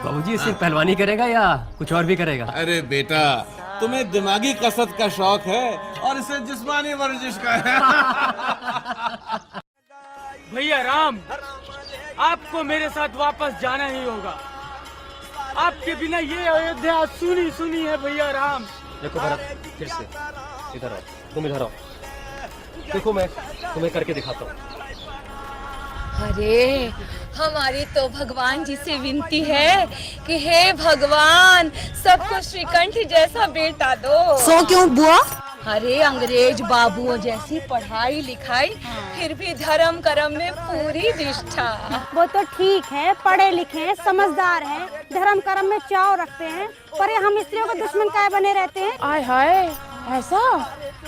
बाबूजी सिर्फ पहलवानी करेगा या कुछ और भी करेगा? अरे बेटा, तुम्हें दिमागी कसरत का शौक है और इसे जिस्मानी वर्जिश का है। भैया राम, आपको मेरे साथ वापस जाना ही होगा। आपके बिना ये अयोध्या सुनी सुनी है भैया राम। देखो भरत, फिर से इधर आओ, तुम इधर आओ। देखो मैं तुम्हें करके दिखाता हूँ। अरे हमारी तो भगवान जी से विनती है कि हे भगवान सबको श्रीकंठ जैसा बेटा दो। सो क्यों बुआ? अरे अंग्रेज बाबुओं जैसी पढ़ाई लिखाई, फिर भी धर्म कर्म में पूरी निष्ठा। वो तो ठीक है, पढ़े लिखे हैं, समझदार हैं, धर्म कर्म में चाव रखते हैं, पर ये हम स्त्रियों के दुश्मन काय बने रहते हैं? आय हाय, ऐसा?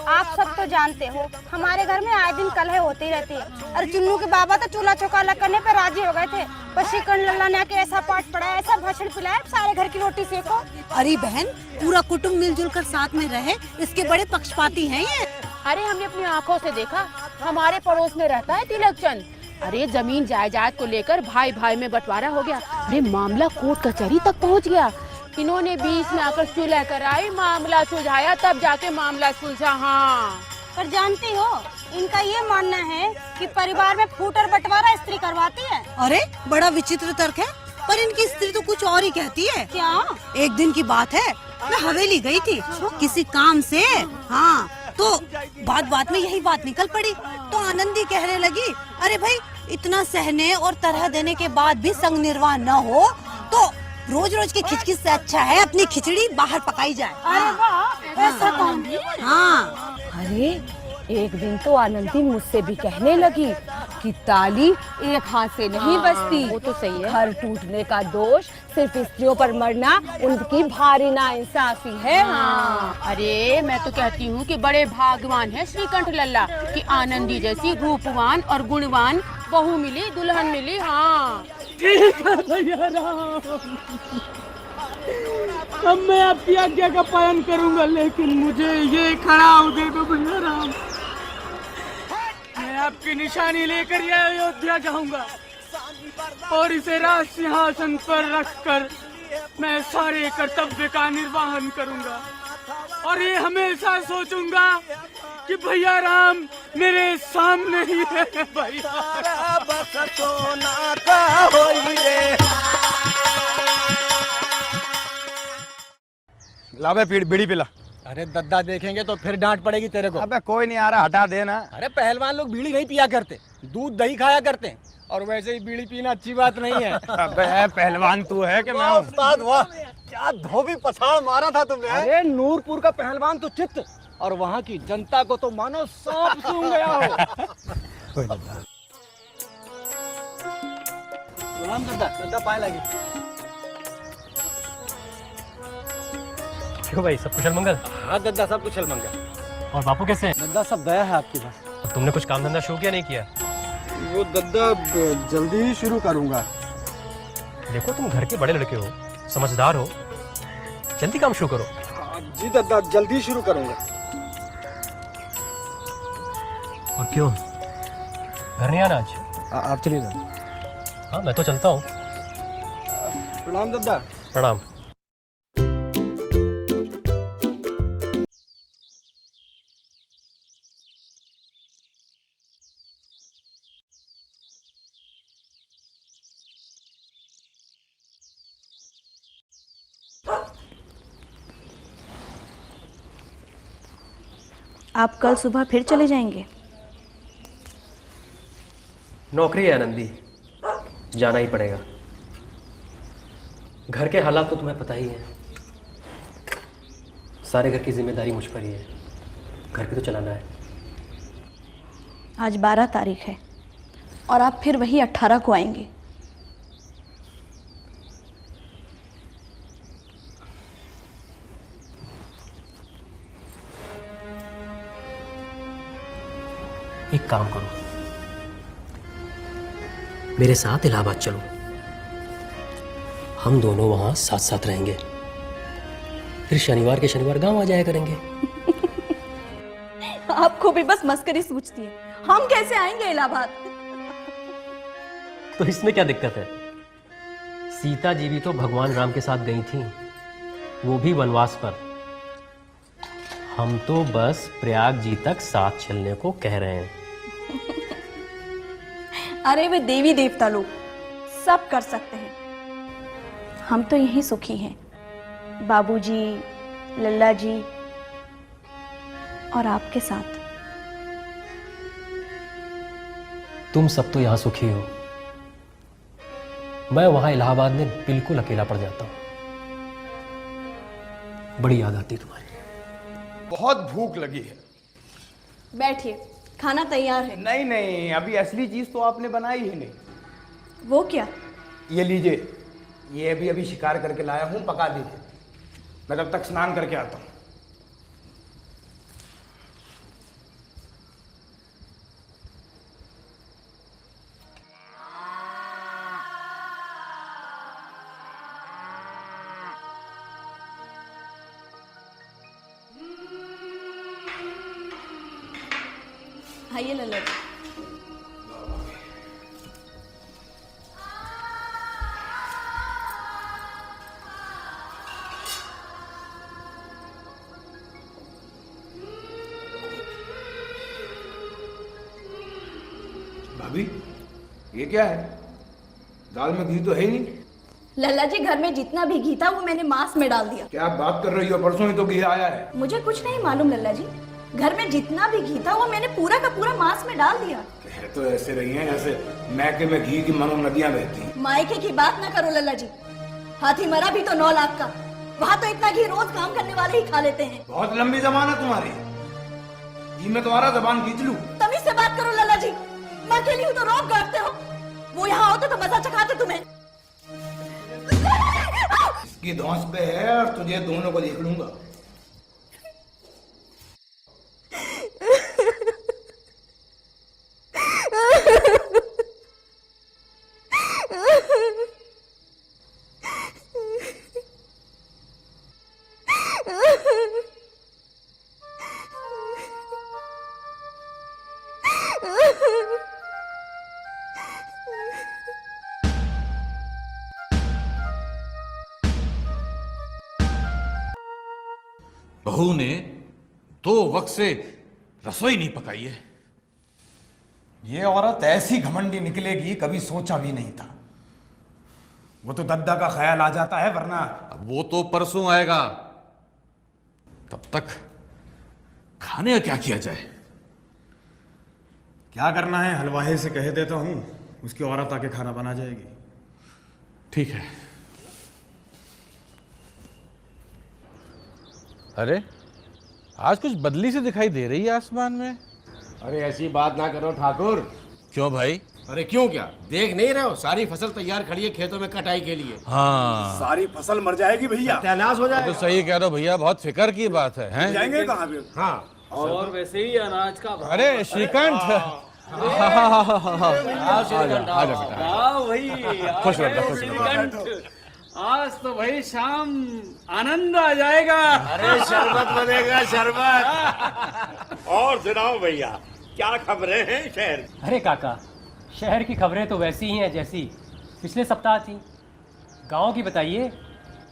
आप सब तो जानते हो हमारे घर में आए दिन कलह होती ही रहती है। और चुन्नू के बाबा तो चूल्हा चौका अलग करने पर राजी हो गए थे, बस श्रीकंठ लल्ला ने आके ऐसा पाठ पढ़ाया, ऐसा भाषण पिलाया, सारे घर की रोटी सेको। अरे बहन, पूरा कुटुंब मिलजुल कर साथ में रहे, इसके बड़े पक्षपाती हैं ये। अरे हमने अपनी आंखों से देखा, हमारे पड़ोस में रहता है तिलक चंद। अरे जमीन जायदाद को लेकर भाई भाई में बंटवारा हो गया। अरे मामला कोर्ट कचहरी तक पहुंच गया। इन्होंने बीच में आकर सुलह कराई, मामला सुलझाया, तब जाके मामला सुलझा। हाँ, पर जानती हो इनका ये मानना है कि परिवार में फूट और बंटवारा स्त्री करवाती है। अरे बड़ा विचित्र तर्क है, पर इनकी स्त्री तो कुछ और ही कहती है। क्या? एक दिन की बात है, मैं हवेली गई थी किसी काम से। हाँ, तो बात बात में यही बात निकल पड़ी। तो आनंदी कहने लगी, अरे भाई इतना सहने और तरह देने के बाद भी संग निर्वाह न हो तो रोज रोज की खिचखिच से अच्छा है अपनी खिचड़ी बाहर पकाई जाए। अरे वाह, ऐसा कौन? हाँ, अरे एक दिन तो आनंदी मुझसे भी कहने लगी कि ताली एक हाथ से नहीं बजती। वो तो सही है। घर टूटने का दोष सिर्फ स्त्रियों पर मरना उनकी भारी नाइंसाफी है। हाँ। अरे मैं तो कहती हूँ कि बड़े भाग्यवान है श्रीकंठ लल्ला कि आनंदी जैसी रूपवान और गुणवान बहू मिली, दुल्हन मिली। हाँ, ठीक है भैया राम, अब मैं आपकी आज्ञा का पालन करूंगा, लेकिन मुझे ये खड़ाऊ दे दो भैया राम। मैं आपकी निशानी लेकर ये अयोध्या जाऊंगा और इसे राज सिंहासन पर रखकर मैं सारे कर्तव्य का निर्वहन करूंगा। और ये हमेशा सोचूंगा कि भैया राम मेरे सामने ही है। भैया बस तो ना का होई रे। लावे बीड़ी पिला। अरे दद्दा देखेंगे तो फिर डांट पड़ेगी तेरे को। अबे कोई नहीं आ रहा, हटा देना। अरे पहलवान लोग बीड़ी नहीं पिया करते, दूध दही खाया करते हैं, और वैसे ही बीड़ी पीना अच्छी बात नहीं है। अबे पहलवान तू है कि मैं हूं? उस्ताद वाह, क्या धोबी पछाड़ मारा था तुमने। अरे नूरपुर का पहलवान तो चित्त, और वहाँ की जनता को तो मानो सांप सूंघ गया हो। दद्दा पाए लगी। क्यों भाई, सब कुशल मंगल? हाँ दद्दा, सब कुशल मंगल। और बापू कैसे हैं? दद्दा सब दया है आपके पास। और तुमने कुछ काम धंधा शुरू किया नहीं किया? वो दद्दा जल्दी ही शुरू करूंगा। देखो तुम घर के बड़े लड़के हो, समझदार हो, जल्दी काम शुरू करो। जी दद्दा, जल्दी शुरू करूंगा। और क्यों, घर नहीं आना आज? आप चलिए दद्दा। हाँ मैं तो चलता हूँ। प्रणाम दद्दा। प्रणाम। आप कल सुबह फिर चले जाएंगे? नौकरी है आनंदी, जाना ही पड़ेगा। घर के हालात तो तुम्हें पता ही है, सारे घर की जिम्मेदारी मुझ पर ही है, घर भी तो चलाना है। आज 12 तारीख है और आप फिर वही 18 को आएंगे। एक काम करो, मेरे साथ इलाहाबाद चलो, हम दोनों वहां साथ साथ रहेंगे, फिर शनिवार के शनिवार गांव आ जाया करेंगे। आपको भी बस मस्करी सूझती है, हम कैसे आएंगे इलाहाबाद? तो इसमें क्या दिक्कत है? सीता जी भी तो भगवान राम के साथ गई थी, वो भी वनवास पर। हम तो बस प्रयाग जी तक साथ चलने को कह रहे हैं। अरे वे देवी देवता लोग सब कर सकते हैं, हम तो यहीं सुखी हैं। बाबूजी, लल्ला जी और आपके साथ। तुम सब तो यहां सुखी हो, मैं वहां इलाहाबाद में बिल्कुल अकेला पड़ जाता हूं। बड़ी याद आती तुम्हारी। बहुत भूख लगी है। बैठिए, खाना तैयार है। नहीं नहीं, अभी असली चीज तो आपने बनाई ही नहीं। वो क्या? ये लीजिए, ये अभी अभी शिकार करके लाया हूं, पका दीजिए। मैं तब तक स्नान करके आता हूं। आइए लल्ला जी। भाभी, ये क्या है? दाल में घी तो है ही नहीं। लल्ला जी, घर में जितना भी घी था वो मैंने मांस में डाल दिया। क्या बात कर रही हो? परसों ही तो घी आया है। मुझे कुछ नहीं मालूम लल्ला जी, घर में जितना भी घी था वो मैंने पूरा का पूरा मांस में डाल दिया। कह तो ऐसे रही हैं जैसे मैके में घी की मानो नदियां बहती हैं। मायके की बात ना करो लल्ला जी, हाथी मरा भी तो 9 लाख का, वहाँ तो इतना घी रोज काम करने वाले ही खा लेते हैं। बहुत लंबी जबान है तुम्हारी, घी में तुम्हारा जबान खींच लूं। तमीज से बात करो लल्ला जी, मैं अकेली हूँ तो रोक गाड़ते हो, वो यहाँ होते तो मजा चखाते तुम्हें। इसकी धौंस पे है और तुझे दोनों को देख लूंगा। बहू ने 2 वक्त से रसोई नहीं पकाई है। ये औरत ऐसी घमंडी निकलेगी कभी सोचा भी नहीं था। वो तो दद्दा का ख्याल आ जाता है, वरना अब वो तो परसों आएगा, तब तक खाने का क्या किया जाए? क्या करना है, हलवाई से कह देता हूँ, उसकी औरत आके खाना बना जाएगी। ठीक है। अरे आज कुछ बदली से दिखाई दे रही है आसमान में। अरे ऐसी बात ना करो ठाकुर। क्यों भाई? अरे क्यों क्या, देख नहीं रहे हो सारी फसल तैयार खड़ी है खेतों में कटाई के लिए। हाँ, सारी फसल मर जाएगी भैया, सत्यानाश हो जाएगा। तो सही कह रहो भैया, बहुत फिक्र की बात है। जाएंगे कहाँ पे? हाँ, और वैसे ही अनाज का भाव। अरे श्रीकांत, वही खुश रहो। आज तो भाई शाम आनंद आ जाएगा। अरे शरबत बनेगा शरबत। और सुनाओ भैया, क्या खबरें हैं शहर? अरे काका, शहर की खबरें तो वैसी ही हैं जैसी पिछले सप्ताह थी। गांव की बताइए,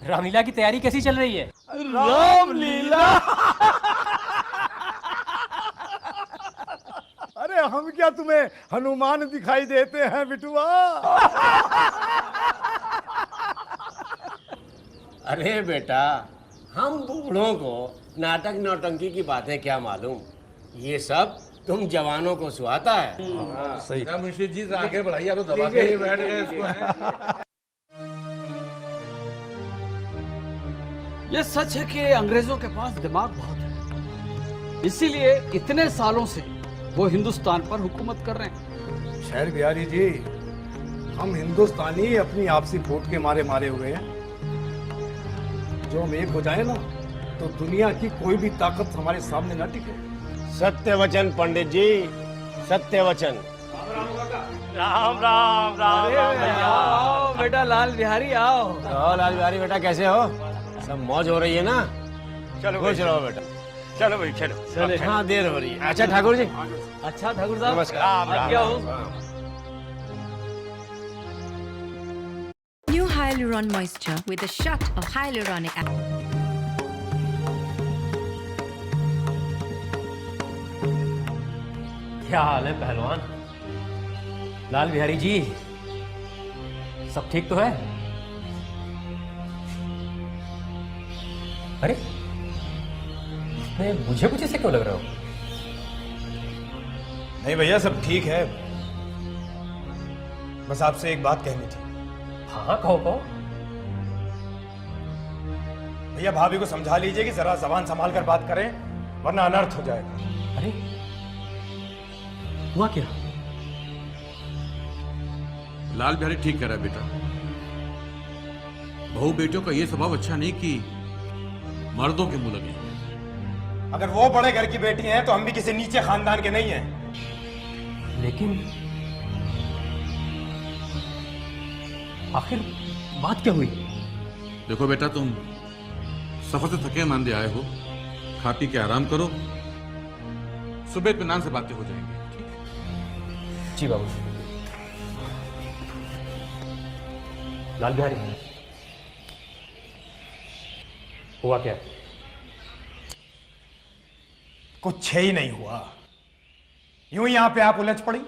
रामलीला की तैयारी कैसी चल रही है? रामलीला? अरे हम क्या तुम्हें हनुमान दिखाई देते हैं बिटुआ? अरे बेटा, हम बूढ़ों को नाटक नौटंकी की बातें क्या मालूम, ये सब तुम जवानों को सुहाता है। सही मुंशी जी, आगे बढ़ाइए, तो दबा के ही बैठ गए इसको। ये सच है कि अंग्रेजों के पास दिमाग बहुत है, इसीलिए इतने सालों से वो हिंदुस्तान पर हुकूमत कर रहे हैं। शहर बिहारी जी, हम हिंदुस्तानी अपनी आपसी फूट के मारे हुए हैं। जो हम एक हो जाए ना, तो दुनिया की कोई भी ताकत हमारे सामने ना टिके। सत्य वचन पंडित जी, सत्य वचन। राम राम राम राम भैया। आओ बेटा लाल बिहारी, आओ। लाल बिहारी बेटा, कैसे हो? सब मौज हो रही है ना? चलो खुश रहो बेटा। चलो भाई चलो। हाँ, देर हो रही है। अच्छा ठाकुर जी। अच्छा ठाकुर साहब, नमस्कार। राम आप राम क्या राम। हो? Hyaluron Moisture with a shot of hyaluronic acid. क्या हाल है पहलवान? लाल बिहारी जी, सब ठीक तो है? अरे मुझे कुछ ऐसे क्यों लग रहा हो? नहीं भैया, सब ठीक है। बस आपसे एक बात कहनी थी। हाँ कहो कहो। भैया भाभी को समझा लीजिए कि जरा जबान संभाल कर बात करें, वरना अनर्थ हो जाएगा। अरे हुआ क्या? लाल बिहारी ठीक कह रहा है बेटा। बहू बेटियों का ये स्वभाव अच्छा नहीं कि मर्दों के मुंह लगे। अगर वो बड़े घर की बेटी हैं तो हम भी किसी नीचे खानदान के नहीं हैं। लेकिन आखिर बात क्या हुई? देखो बेटा, तुम सफर से थके मांदे आए हो, खा पी के आराम करो, सुबह इत्मीनान से बातें हो जाएंगी। जी बाबू। लाल बिहारी, हुआ क्या? कुछ ही नहीं हुआ, यूं ही यहां पे आप उलझ पड़ी।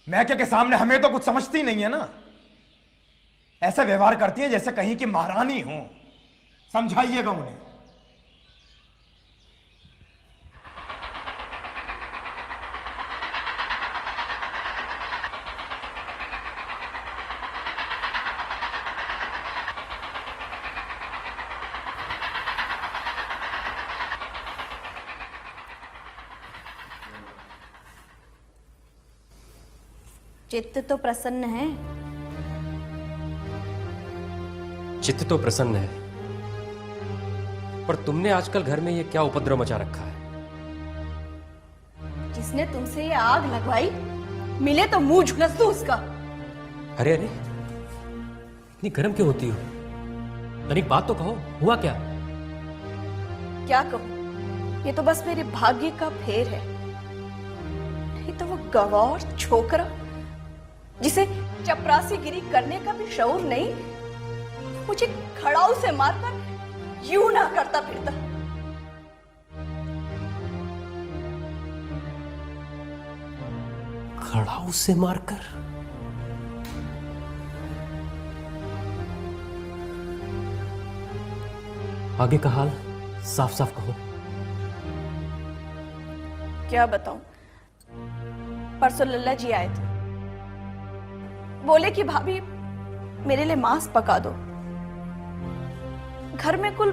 मैके के सामने हमें तो कुछ समझती नहीं है ना। ऐसा व्यवहार करती है जैसे कहीं की महारानी हो। समझाइएगा उन्हें। चित्त तो प्रसन्न है। चित्त तो प्रसन्न है, पर तुमने आजकल घर में ये क्या उपद्रव मचा रखा है? जिसने तुमसे ये आग लगवाई, मिले तो मुंह झुलस दो उसका। अरे अरे, इतनी गर्म क्यों होती हो? तनिक बात तो कहो, हुआ क्या? क्या कहूं, ये तो बस मेरे भाग्य का फेर है। नहीं तो वो गवार छोकरा जिसे चपरासीगिरी करने का भी शऊर नहीं, मुझे खड़ाऊ से मारकर यूं ना करता फिरता। खड़ाऊ से मारकर? आगे का हाल साफ साफ कहो। क्या बताऊं, परसों लल्ला जी आए थे, बोले कि भाभी मेरे लिए मांस पका दो। घर में कुल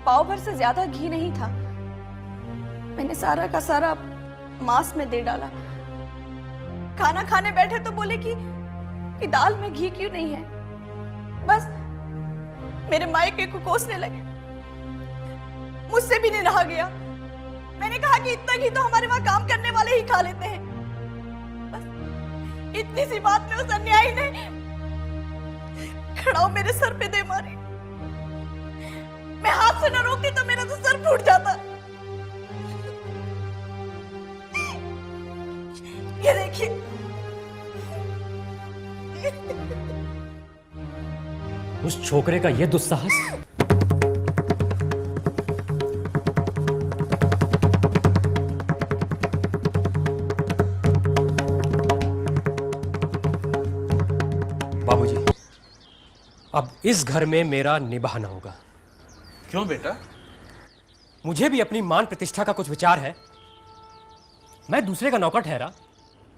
पाव भर से ज्यादा घी नहीं था। मैंने सारा का सारा मांस में दे डाला। खाना खाने बैठे तो बोले कि दाल में घी क्यों नहीं है। बस मेरे मायके को कोसने लगे। मुझसे भी नहीं रहा गया। मैंने कहा कि इतना घी तो हमारे वहां काम करने वाले ही खा लेते हैं। बस इतनी सी बात में उस अन्यायी ने खड़ाऊ मेरे सर पे दे मारी। मैं हाथ से न रोकती तो मेरा तो सर फूट जाता। ये देखिए, उस छोकरे का यह दुस्साहस। बाबूजी, अब इस घर में मेरा निभाना होगा। क्यों बेटा? मुझे भी अपनी मान प्रतिष्ठा का कुछ विचार है। मैं दूसरे का नौकर ठहरा,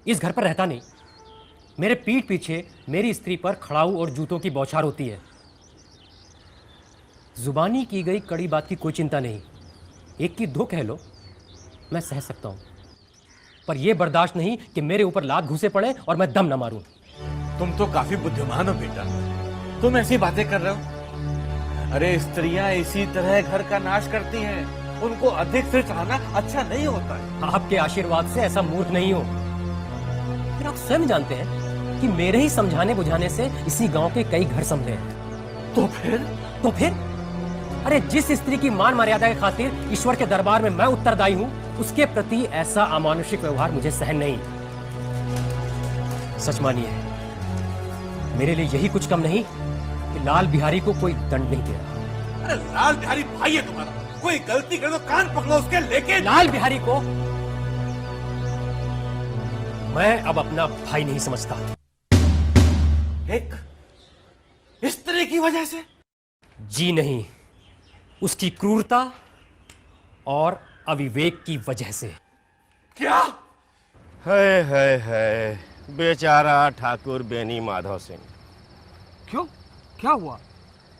इस घर पर रहता नहीं। मेरे पीठ पीछे मेरी स्त्री पर खड़ाऊ और जूतों की बौछार होती है। जुबानी की गई कड़ी बात की कोई चिंता नहीं, एक की दो कह लो, मैं सह सकता हूं। पर यह बर्दाश्त नहीं कि मेरे ऊपर लात घुसे पड़े और मैं दम न मारूं। तुम तो काफी बुद्धिमान हो बेटा, तुम ऐसी बातें कर रहे हो। अरे स्त्रियां इसी तरह घर का नाश करती हैं, उनको अधिक से चाहना अच्छा नहीं होता है। आपके आशीर्वाद से ऐसा मूर्ख नहीं हो। फिर आप स्वयं जानते हैं कि मेरे ही समझाने बुझाने से इसी गांव के कई घर संभले हैं। तो फिर अरे जिस स्त्री की मान मर्यादा की खातिर ईश्वर के दरबार में मैं उत्तरदायी हूं, उसके प्रति ऐसा अमानुषिक व्यवहार मुझे सहन नहीं। सच मानिए, मेरे लिए यही कुछ कम नहीं कि लाल बिहारी को कोई दंड नहीं दे रहा। अरे लाल बिहारी भाई है तुम्हारा, कोई गलती करे तो कान पकड़ो उसके, लेकिन लाल बिहारी को मैं अब अपना भाई नहीं समझता। एक स्त्री की वजह से? जी नहीं, उसकी क्रूरता और अविवेक की वजह से। क्या? है बेचारा ठाकुर बेनी माधव सिंह। क्यों, क्या हुआ?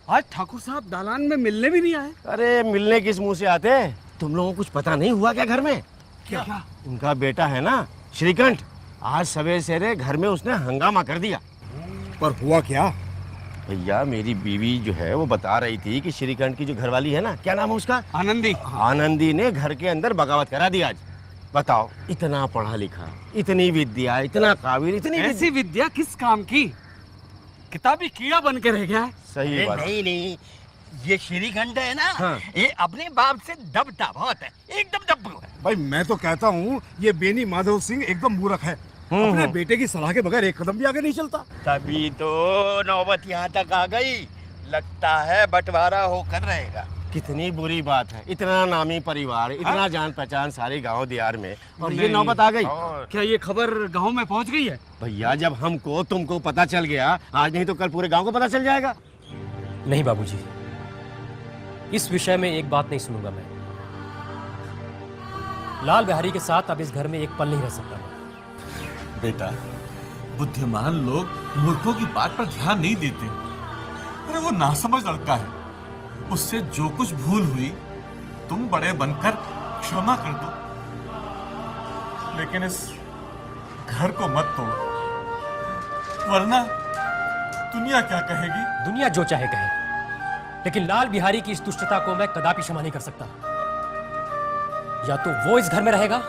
आज ठाकुर साहब दालान में मिलने भी नहीं आए? अरे मिलने किस मुंह से आते? तुम लोगों को कुछ पता नहीं हुआ क्या घर में? क्या? उनका बेटा है ना श्रीकंठ, आज सवेरे सवेरे घर में उसने हंगामा कर दिया। पर हुआ क्या? भैया मेरी बीवी जो है वो बता रही थी कि श्रीकंठ की जो घरवाली है ना, क्या नाम है उसका? आनंदी। आनंदी ने घर के अंदर बगावत करा दी आज। बताओ, इतना पढ़ा लिखा, इतनी विद्या, इतना काबिल, इतनी ऐसी विद्या किस काम की? किताबी कीड़ा बन के रह गया है। सही बात। नहीं, ये श्रीखंड है ना, हाँ। ये अपने बाप से दबता बहुत है, एकदम दब्बू है। भाई मैं तो कहता हूँ ये बेनी माधव सिंह एकदम मूर्ख है, अपने बेटे की सलाह के बगैर एक कदम भी आगे नहीं चलता। तभी तो नौबत यहाँ तक आ गई, लगता है बंटवारा होकर रहेगा। कितनी बुरी बात है, इतना नामी परिवार, इतना जान पहचान सारे गांव दियार में, और ये नौबत आ गई। क्या ये खबर गांव में पहुंच गई है? भैया जब हमको तुमको पता चल गया, आज नहीं तो कल पूरे गांव को पता चल जाएगा। नहीं बाबूजी, इस विषय में एक बात नहीं सुनूंगा मैं। लाल बिहारी के साथ अब इस घर में एक पल नहीं रह सकता मैं। बेटा, बुद्धिमान लोग मूर्खों की बात पर ध्यान नहीं देते। अरे वो नासमझ लड़का है, उससे जो कुछ भूल हुई तुम बड़े बनकर क्षमा कर दो, लेकिन इस घर को मत तोड़ो, वरना दुनिया क्या कहेगी? दुनिया जो चाहे कहे, लेकिन लाल बिहारी की इस दुष्टता को मैं कदापि क्षमा नहीं कर सकता। या तो वो इस घर में रहेगा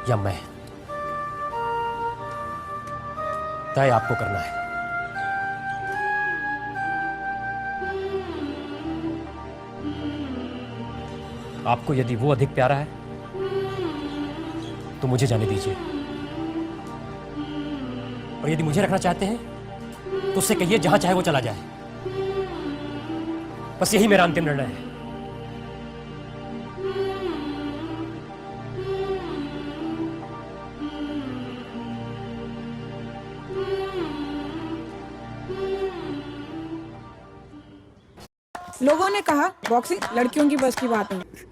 या मैं। तय आपको करना है। आपको यदि वो अधिक प्यारा है तो मुझे जाने दीजिए, और यदि मुझे रखना चाहते हैं तो उससे कहिए जहां चाहे वो चला जाए। बस यही मेरा अंतिम निर्णय है। लोगों ने कहा बॉक्सिंग लड़कियों की बस की बात है।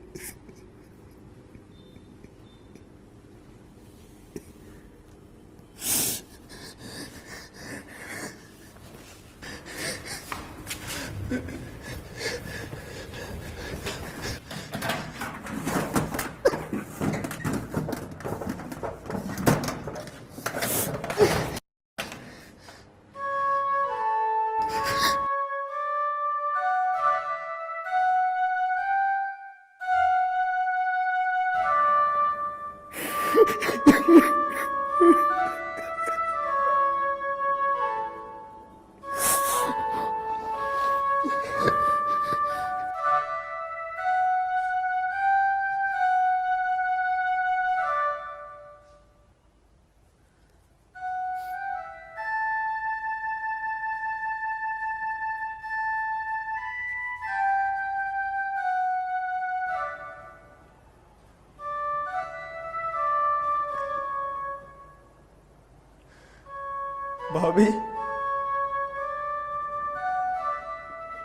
भाभी,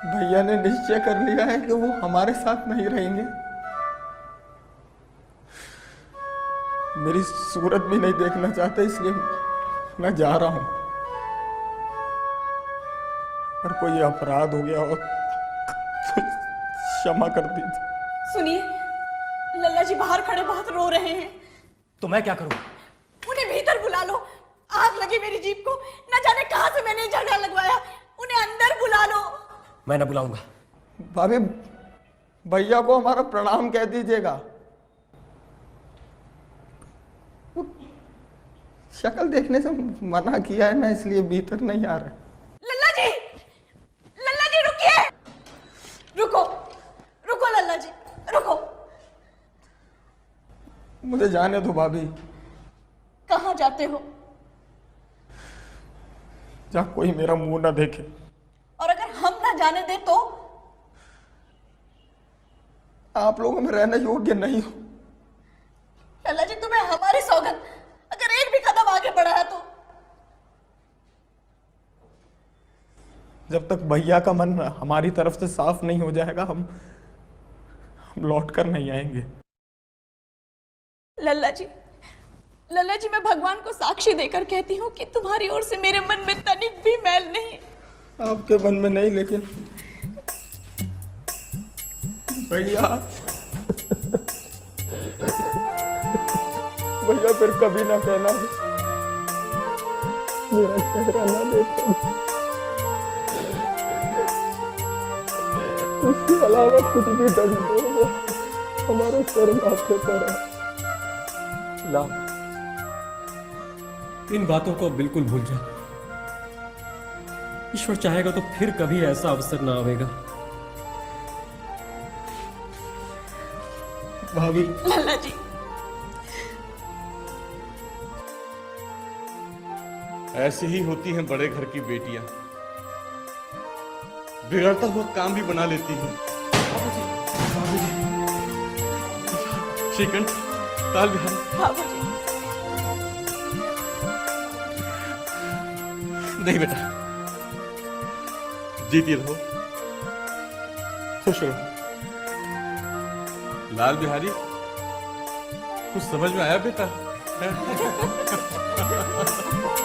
भैया ने निश्चय कर लिया है कि वो हमारे साथ नहीं रहेंगे। मेरी सूरत भी नहीं देखना चाहते, इसलिए मैं जा रहा हूं। अगर कोई अपराध हो गया हो तो क्षमा कर दीजिए। सुनिए, लल्ला जी बाहर खड़े बहुत रो रहे हैं। तो मैं क्या करूं? उन्हें भीतर बुला लो। आग लगी मेरी जीप को, न जाने कहां से मैंने झगड़ा लगवाया। उन्हें अंदर बुला लो। मैं न बुलाऊंगा। भाभी, भैया को हमारा प्रणाम कह दीजिएगा। शक्ल देखने से मना किया है ना, इसलिए भीतर नहीं आ रहा। लल्ला जी रुकिए। रुको रुको लल्ला जी, रुको। मुझे जाने दो भाभी। कहाँ जाते हो? जहाँ कोई मेरा मुंह ना देखे। और अगर हम जाने दे तो? आप लोगों में रहने योग्य नहीं हो। लल्ला जी तुम्हें हमारी सौगंध, अगर एक भी कदम आगे बढ़ा है तो। जब तक भैया का मन हमारी तरफ से साफ नहीं हो जाएगा हम लौट कर नहीं आएंगे। लल्ला जी मैं भगवान को साक्षी देकर कहती हूँ कि तुम्हारी ओर से मेरे मन में तनिक भी मैल नहीं। आपके मन में नहीं, लेकिन भैया भैया फिर कभी ना कहना मेरा चेहरा ना देखो। उसके अलावा कुछ भी दर्द दो वो हमारे सर माथे पर है। ला इन बातों को बिल्कुल भूल जा। ईश्वर चाहेगा तो फिर कभी ऐसा अवसर ना आएगा। भाभी लल्ला जी ऐसी ही होती हैं बड़े घर की बेटियां, बिगड़ता हुआ काम भी बना लेती हैं। श्रीकंठ, ताल बिहारी। नहीं बेटा, जीती रहो, खुश रहो। लाल बिहारी, कुछ समझ में आया बेटा?